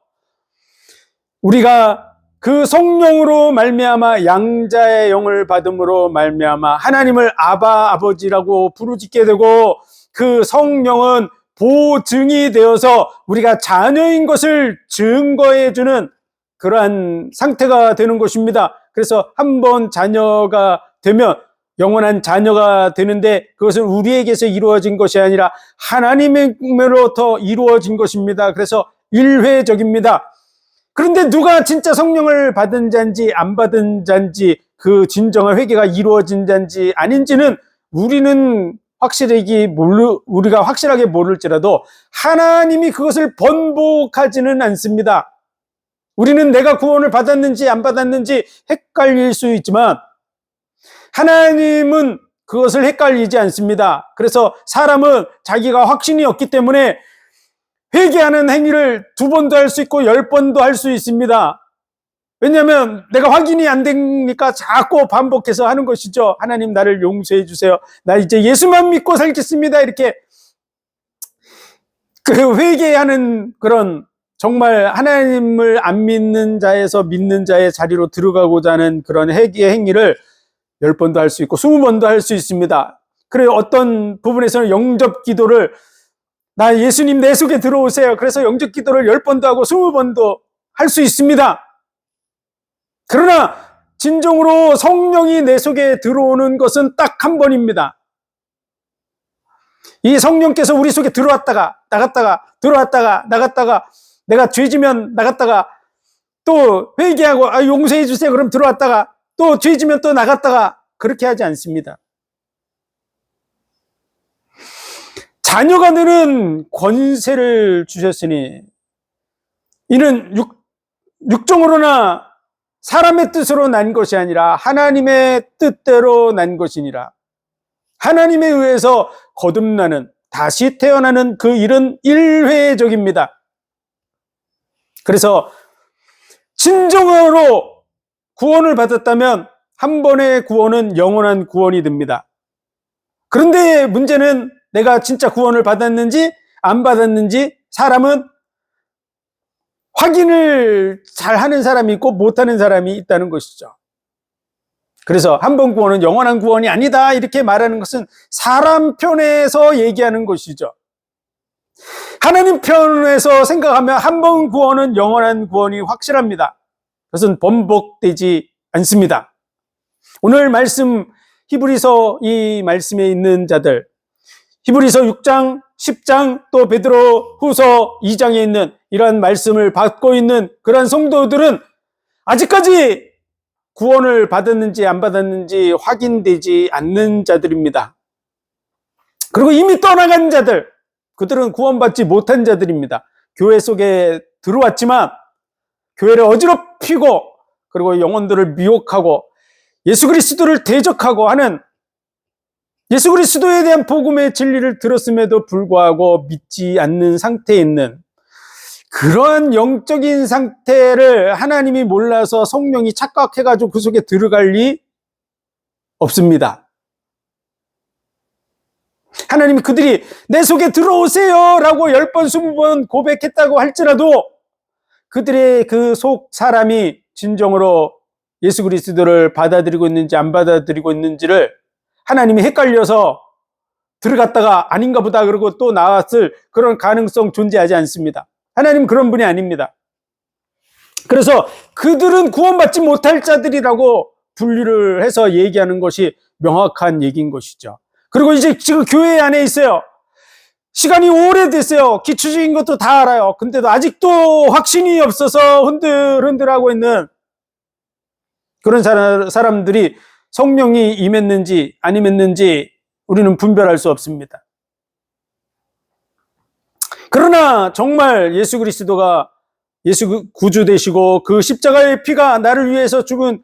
우리가 그 성령으로 말미암아 양자의 영을 받음으로 말미암아 하나님을 아바 아버지라고 부르짖게 되고 그 성령은 보증이 되어서 우리가 자녀인 것을 증거해 주는 그러한 상태가 되는 것입니다. 그래서 한번 자녀가 되면 영원한 자녀가 되는데 그것은 우리에게서 이루어진 것이 아니라 하나님으로부터 이루어진 것입니다. 그래서 일회적입니다. 그런데 누가 진짜 성령을 받은 자인지 안 받은 자인지 그 진정한 회개가 이루어진 자인지 아닌지는 우리가 확실하게 모를지라도 하나님이 그것을 번복하지는 않습니다. 우리는 내가 구원을 받았는지 안 받았는지 헷갈릴 수 있지만 하나님은 그것을 헷갈리지 않습니다. 그래서 사람은 자기가 확신이 없기 때문에 회개하는 행위를 2번도 할 수 있고 10번도 할 수 있습니다. 왜냐하면 내가 확인이 안 되니까 자꾸 반복해서 하는 것이죠. 하나님 나를 용서해 주세요. 나 이제 예수만 믿고 살겠습니다. 이렇게 그 회개하는 그런 정말 하나님을 안 믿는 자에서 믿는 자의 자리로 들어가고자 하는 그런 회개의 행위를 10번도 할 수 있고 20번도 할 수 있습니다. 그래서 어떤 부분에서는 영접 기도를 나 예수님 내 속에 들어오세요. 그래서 영접 기도를 10번도 하고 20번도 할 수 있습니다. 그러나 진정으로 성령이 내 속에 들어오는 것은 딱 한 번입니다. 이 성령께서 우리 속에 들어왔다가 나갔다가 들어왔다가 나갔다가 내가 죄지면 나갔다가 또 회개하고 용서해 주세요. 그럼 들어왔다가 또 죄지면 또 나갔다가 그렇게 하지 않습니다. 자녀가 되는 권세를 주셨으니 이는 육정으로나 사람의 뜻으로 난 것이 아니라 하나님의 뜻대로 난 것이니라. 하나님에 의해서 거듭나는 다시 태어나는 그 일은 일회적입니다. 그래서 진정으로 구원을 받았다면 한 번의 구원은 영원한 구원이 됩니다. 그런데 문제는 내가 진짜 구원을 받았는지 안 받았는지 사람은 확인을 잘하는 사람이 있고 못하는 사람이 있다는 것이죠. 그래서 한 번 구원은 영원한 구원이 아니다 이렇게 말하는 것은 사람 편에서 얘기하는 것이죠. 하나님 편에서 생각하면 한 번 구원은 영원한 구원이 확실합니다. 그것은 번복되지 않습니다. 오늘 말씀 히브리서 이 말씀에 있는 자들, 히브리서 6장, 10장 또 베드로 후서 2장에 있는 이러한 말씀을 받고 있는 그런 성도들은 아직까지 구원을 받았는지 안 받았는지 확인되지 않는 자들입니다. 그리고 이미 떠나간 자들, 그들은 구원받지 못한 자들입니다. 교회 속에 들어왔지만 교회를 어지럽히고 그리고 영혼들을 미혹하고 예수 그리스도를 대적하고 하는, 예수 그리스도에 대한 복음의 진리를 들었음에도 불구하고 믿지 않는 상태에 있는 그러한 영적인 상태를 하나님이 몰라서 성령이 착각해가지고 그 속에 들어갈 리 없습니다. 하나님이 그들이 내 속에 들어오세요 라고 10번 20번 고백했다고 할지라도 그들의 그 속 사람이 진정으로 예수 그리스도를 받아들이고 있는지 안 받아들이고 있는지를 하나님이 헷갈려서 들어갔다가 아닌가 보다 그러고 또 나왔을 그런 가능성 존재하지 않습니다. 하나님 그런 분이 아닙니다. 그래서 그들은 구원받지 못할 자들이라고 분류를 해서 얘기하는 것이 명확한 얘기인 것이죠. 그리고 이제 지금 교회 안에 있어요. 시간이 오래됐어요. 기초적인 것도 다 알아요. 근데도 아직도 확신이 없어서 흔들흔들하고 있는 그런 사람들이 성령이 임했는지 안 임했는지 우리는 분별할 수 없습니다. 그러나 정말 예수 그리스도가 예수 구주 되시고 그 십자가의 피가 나를 위해서 죽은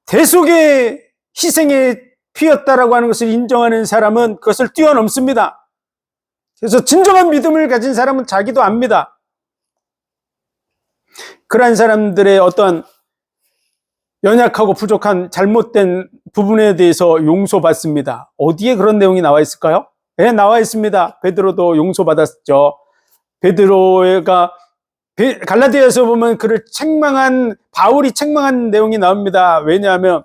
대속의 희생의 피였다라고 하는 것을 인정하는 사람은 그것을 뛰어넘습니다. 그래서 진정한 믿음을 가진 사람은 자기도 압니다. 그러한 사람들의 어떤 연약하고 부족한 잘못된 부분에 대해서 용서받습니다. 어디에 그런 내용이 나와 있을까요? 네, 나와 있습니다. 베드로도 용서받았죠. 베드로가 갈라디아에서 보면 그를 바울이 책망한 내용이 나옵니다. 왜냐하면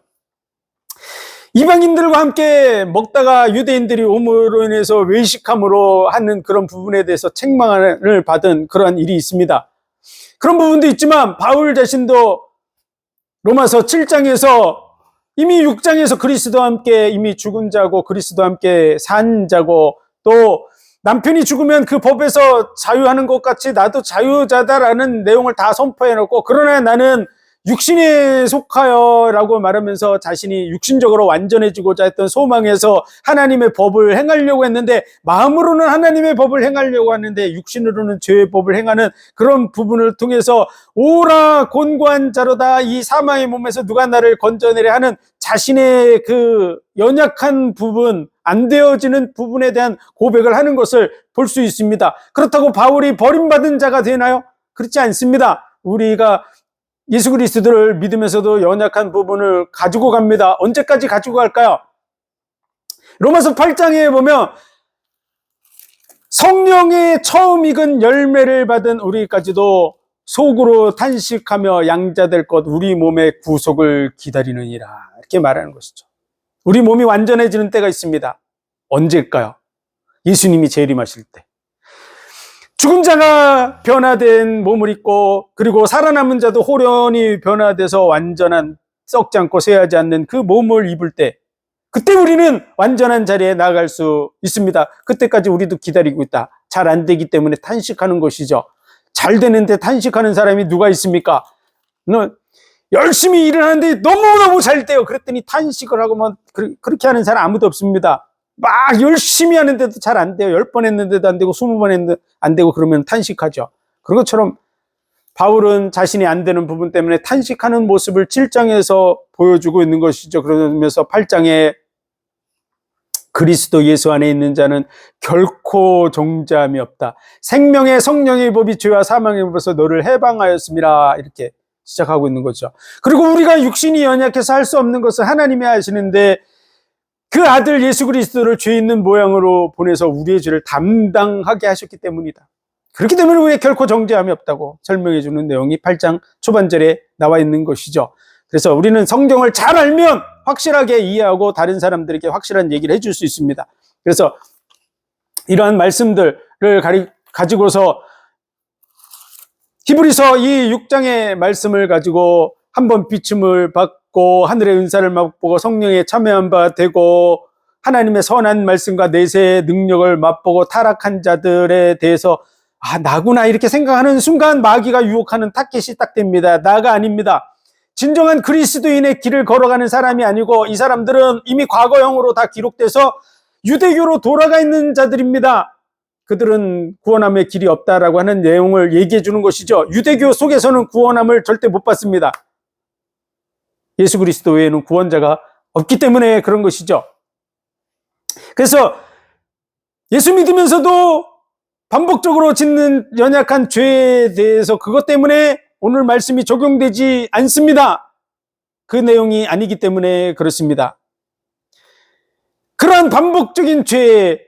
이방인들과 함께 먹다가 유대인들이 오므로 인해서 외식함으로 하는 그런 부분에 대해서 책망을 받은 그러한 일이 있습니다. 그런 부분도 있지만 바울 자신도 로마서 7장에서 이미 6장에서 그리스도와 함께 이미 죽은 자고 그리스도와 함께 산 자고 또 남편이 죽으면 그 법에서 자유하는 것 같이 나도 자유자다라는 내용을 다 선포해놓고 그러나 나는 육신에 속하여 라고 말하면서 자신이 육신적으로 완전해지고자 했던 소망에서 하나님의 법을 행하려고 했는데 마음으로는 하나님의 법을 행하려고 하는데 육신으로는 죄의 법을 행하는 그런 부분을 통해서 오라 곤고한 자로다 이 사망의 몸에서 누가 나를 건져내려 하는 자신의 그 연약한 부분 안 되어지는 부분에 대한 고백을 하는 것을 볼 수 있습니다. 그렇다고 바울이 버림받은 자가 되나요? 그렇지 않습니다. 우리가 예수 그리스도를 믿으면서도 연약한 부분을 가지고 갑니다. 언제까지 가지고 갈까요? 로마서 8장에 보면 성령의 처음 익은 열매를 받은 우리까지도 속으로 탄식하며 양자될 것 우리 몸의 구속을 기다리느니라 이렇게 말하는 것이죠. 우리 몸이 완전해지는 때가 있습니다. 언제일까요? 예수님이 재림하실 때. 죽은 자가 변화된 몸을 입고 그리고 살아남은 자도 호련히 변화돼서 완전한 썩지 않고 쇠하지 않는 그 몸을 입을 때 그때 우리는 완전한 자리에 나아갈 수 있습니다. 그때까지 우리도 기다리고 있다. 잘 안 되기 때문에 탄식하는 것이죠. 잘 되는데 탄식하는 사람이 누가 있습니까? 열심히 일을 하는데 너무너무 잘 돼요. 그랬더니 탄식을 하고 그렇게 하는 사람 아무도 없습니다. 막 열심히 하는데도 잘 안 돼요. 10번 했는데도 안 되고 20번 했는데 안 되고 그러면 탄식하죠. 그런 것처럼 바울은 자신이 안 되는 부분 때문에 탄식하는 모습을 7장에서 보여주고 있는 것이죠. 그러면서 8장에 그리스도 예수 안에 있는 자는 결코 정죄함이 없다. 생명의 성령의 법이 죄와 사망의 법에서 너를 해방하였음이라 이렇게 시작하고 있는 거죠. 그리고 우리가 육신이 연약해서 할 수 없는 것을 하나님이 하시는데 그 아들 예수 그리스도를 죄 있는 모양으로 보내서 우리의 죄를 담당하게 하셨기 때문이다. 그렇기 때문에 우리의 결코 정죄함이 없다고 설명해 주는 내용이 8장 초반절에 나와 있는 것이죠. 그래서 우리는 성경을 잘 알면 확실하게 이해하고 다른 사람들에게 확실한 얘기를 해줄 수 있습니다. 그래서 이러한 말씀들을 가지고서 히브리서 이 6장의 말씀을 가지고 한번 비춤을 받고 하늘의 은사를 맛보고 성령에 참여한 바 되고 하나님의 선한 말씀과 내세의 능력을 맛보고 타락한 자들에 대해서 나구나 이렇게 생각하는 순간 마귀가 유혹하는 타켓이 딱 됩니다. 나가 아닙니다. 진정한 그리스도인의 길을 걸어가는 사람이 아니고 이 사람들은 이미 과거형으로 다 기록돼서 유대교로 돌아가 있는 자들입니다. 그들은 구원함의 길이 없다라고 하는 내용을 얘기해 주는 것이죠. 유대교 속에서는 구원함을 절대 못 받습니다. 예수 그리스도 외에는 구원자가 없기 때문에 그런 것이죠. 그래서 예수 믿으면서도 반복적으로 짓는 연약한 죄에 대해서 그것 때문에 오늘 말씀이 적용되지 않습니다. 그 내용이 아니기 때문에 그렇습니다. 그러한 반복적인 죄,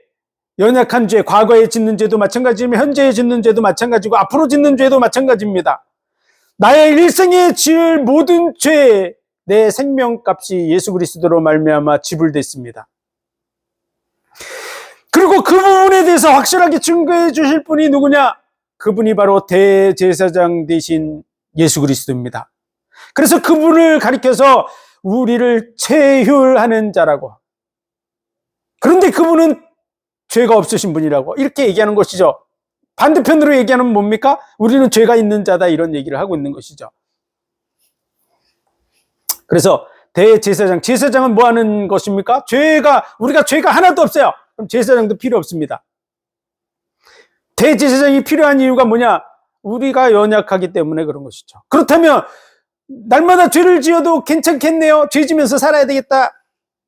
연약한 죄, 과거에 짓는 죄도 마찬가지며 현재에 짓는 죄도 마찬가지고 앞으로 짓는 죄도 마찬가지입니다. 나의 일생에 지을 모든 죄, 내 생명값이 예수 그리스도로 말미암아 지불됐습니다. 그리고 그 부분에 대해서 확실하게 증거해 주실 분이 누구냐? 그분이 바로 대제사장 되신 예수 그리스도입니다. 그래서 그분을 가리켜서 우리를 체휼하는 자라고. 그런데 그분은 죄가 없으신 분이라고 이렇게 얘기하는 것이죠. 반대편으로 얘기하는 뭡니까? 우리는 죄가 있는 자다 이런 얘기를 하고 있는 것이죠. 그래서 대제사장, 제사장은 뭐 하는 것입니까? 우리가 죄가 하나도 없어요. 그럼 제사장도 필요 없습니다. 대제사장이 필요한 이유가 뭐냐? 우리가 연약하기 때문에 그런 것이죠. 그렇다면 날마다 죄를 지어도 괜찮겠네요. 죄 지면서 살아야 되겠다.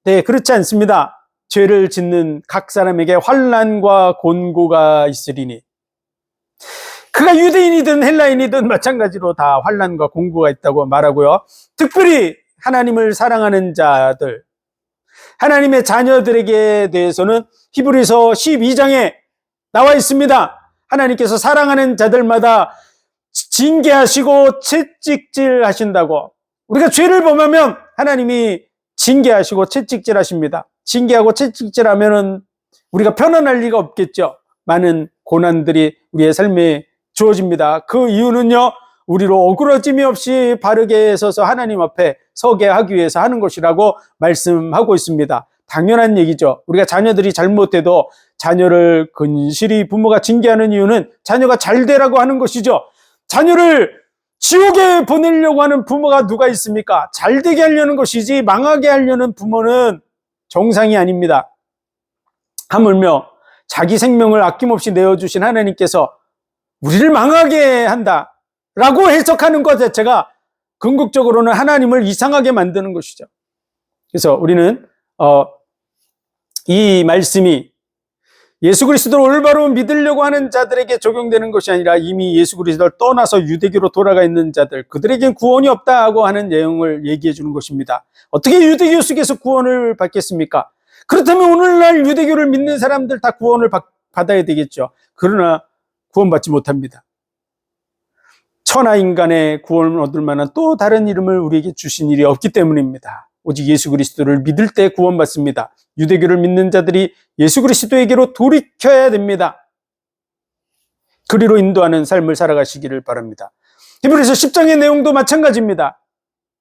네, 그렇지 않습니다. 죄를 짓는 각 사람에게 환난과 곤고가 있으리니 그가 유대인이든 헬라인이든 마찬가지로 다 환난과 곤고가 있다고 말하고요. 특별히 하나님을 사랑하는 자들, 하나님의 자녀들에게 대해서는 히브리서 12장에 나와 있습니다. 하나님께서 사랑하는 자들마다 징계하시고 채찍질 하신다고. 우리가 죄를 범하면 하나님이 징계하시고 채찍질 하십니다. 징계하고 채찍질 하면은 우리가 편안할 리가 없겠죠. 많은 고난들이 우리의 삶에 주어집니다. 그 이유는요, 우리로 어그러짐이 없이 바르게 서서 하나님 앞에 서게 하기 위해서 하는 것이라고 말씀하고 있습니다. 당연한 얘기죠. 우리가 자녀들이 잘못해도 자녀를 근실히 부모가 징계하는 이유는 자녀가 잘 되라고 하는 것이죠. 자녀를 지옥에 보내려고 하는 부모가 누가 있습니까? 잘 되게 하려는 것이지 망하게 하려는 부모는 정상이 아닙니다. 하물며 자기 생명을 아낌없이 내어주신 하나님께서 우리를 망하게 한다라고 해석하는 것 자체가 궁극적으로는 하나님을 이상하게 만드는 것이죠. 그래서 우리는 이 말씀이 예수 그리스도를 올바로 믿으려고 하는 자들에게 적용되는 것이 아니라 이미 예수 그리스도를 떠나서 유대교로 돌아가 있는 자들, 그들에겐 구원이 없다고 하는 내용을 얘기해 주는 것입니다. 어떻게 유대교 속에서 구원을 받겠습니까? 그렇다면 오늘날 유대교를 믿는 사람들 다 구원을 받아야 되겠죠. 그러나 구원받지 못합니다. 천하 인간의 구원을 얻을 만한 또 다른 이름을 우리에게 주신 일이 없기 때문입니다. 오직 예수 그리스도를 믿을 때 구원받습니다. 유대교를 믿는 자들이 예수 그리스도에게로 돌이켜야 됩니다. 그리로 인도하는 삶을 살아가시기를 바랍니다. 히브리서 10장의 내용도 마찬가지입니다.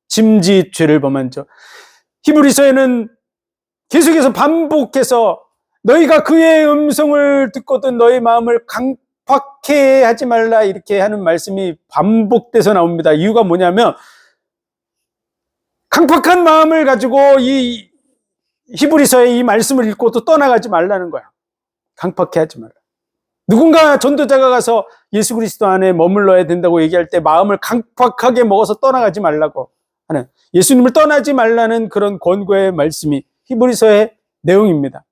짐짓 죄를 범한 자. 히브리서에는 계속해서 반복해서 너희가 그의 음성을 듣거든 너희 마음을 강팍해 하지 말라 이렇게 하는 말씀이 반복돼서 나옵니다. 이유가 뭐냐면 강팍한 마음을 가지고 이 히브리서의 이 말씀을 읽고 또 떠나가지 말라는 거야. 강팍해 하지 말라. 누군가 전도자가 가서 예수 그리스도 안에 머물러야 된다고 얘기할 때 마음을 강팍하게 먹어서 떠나가지 말라고 하는, 예수님을 떠나지 말라는 그런 권고의 말씀이 히브리서의 내용입니다.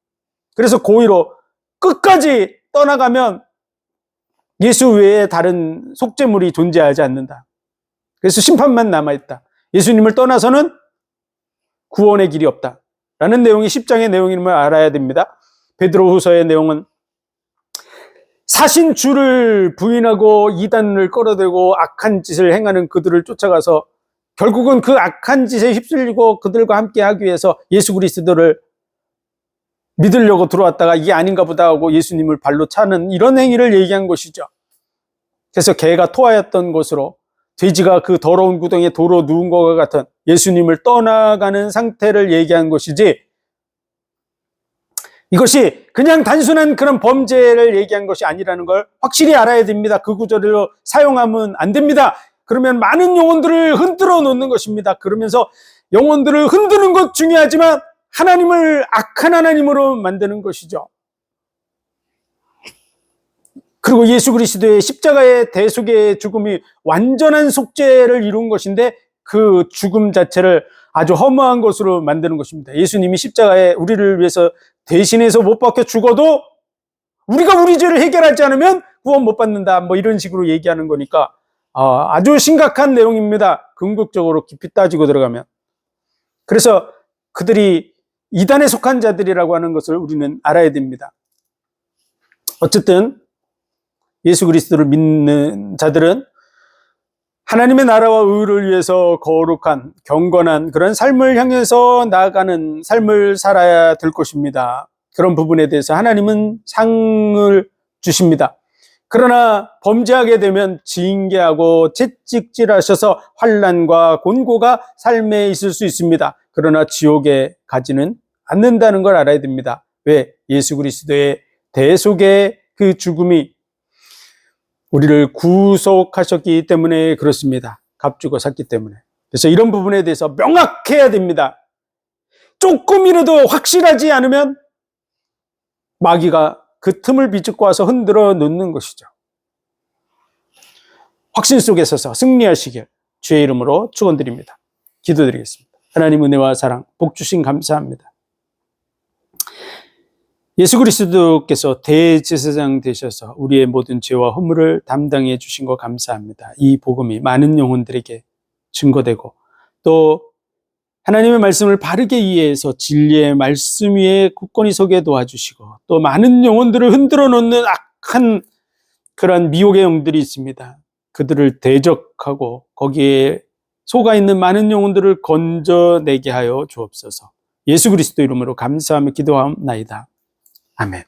그래서 고의로 끝까지 떠나가면 예수 외에 다른 속죄물이 존재하지 않는다. 그래서 심판만 남아있다. 예수님을 떠나서는 구원의 길이 없다 라는 내용이 10장의 내용임을 알아야 됩니다. 베드로후서의 내용은 사신 주를 부인하고 이단을 끌어들고 악한 짓을 행하는 그들을 쫓아가서 결국은 그 악한 짓에 휩쓸리고 그들과 함께 하기 위해서 예수 그리스도를 믿으려고 들어왔다가 이게 아닌가 보다 하고 예수님을 발로 차는 이런 행위를 얘기한 것이죠. 그래서 개가 토하였던 곳으로 돼지가 그 더러운 구덩이에 도로 누운 것과 같은 예수님을 떠나가는 상태를 얘기한 것이지, 이것이 그냥 단순한 그런 범죄를 얘기한 것이 아니라는 걸 확실히 알아야 됩니다. 그 구절을 사용하면 안 됩니다. 그러면 많은 영혼들을 흔들어 놓는 것입니다. 그러면서 영혼들을 흔드는 것 중요하지만 하나님을 악한 하나님으로 만드는 것이죠. 그리고 예수 그리스도의 십자가의 대속의 죽음이 완전한 속죄를 이룬 것인데 그 죽음 자체를 아주 허무한 것으로 만드는 것입니다. 예수님이 십자가에 우리를 위해서 대신해서 못 박혀 죽어도 우리가 우리 죄를 해결하지 않으면 구원 못 받는다, 뭐 이런 식으로 얘기하는 거니까 아주 심각한 내용입니다. 궁극적으로 깊이 따지고 들어가면. 그래서 그들이 이단에 속한 자들이라고 하는 것을 우리는 알아야 됩니다. 어쨌든 예수 그리스도를 믿는 자들은 하나님의 나라와 의를 위해서 거룩한 경건한 그런 삶을 향해서 나아가는 삶을 살아야 될 것입니다. 그런 부분에 대해서 하나님은 상을 주십니다. 그러나 범죄하게 되면 징계하고 채찍질하셔서 환난과 곤고가 삶에 있을 수 있습니다. 그러나 지옥에 가지는 않는다는 걸 알아야 됩니다. 왜? 예수 그리스도의 대속의 그 죽음이 우리를 구속하셨기 때문에 그렇습니다. 값주고 샀기 때문에. 그래서 이런 부분에 대해서 명확해야 됩니다. 조금이라도 확실하지 않으면 마귀가 그 틈을 비집고 와서 흔들어 놓는 것이죠. 확신 속에 서서 승리하시길 주의 이름으로 축원드립니다. 기도드리겠습니다. 하나님 은혜와 사랑, 복 주신 감사합니다. 예수 그리스도께서 대제사장 되셔서 우리의 모든 죄와 허물을 담당해 주신 것 감사합니다. 이 복음이 많은 영혼들에게 증거되고 또 하나님의 말씀을 바르게 이해해서 진리의 말씀 위에 굳건히 서게 도와주시고 또 많은 영혼들을 흔들어 놓는 악한 그런 미혹의 영들이 있습니다. 그들을 대적하고 거기에 속아 있는 많은 영혼들을 건져내게 하여 주옵소서. 예수 그리스도 이름으로 감사하며 기도하옵나이다. 아멘.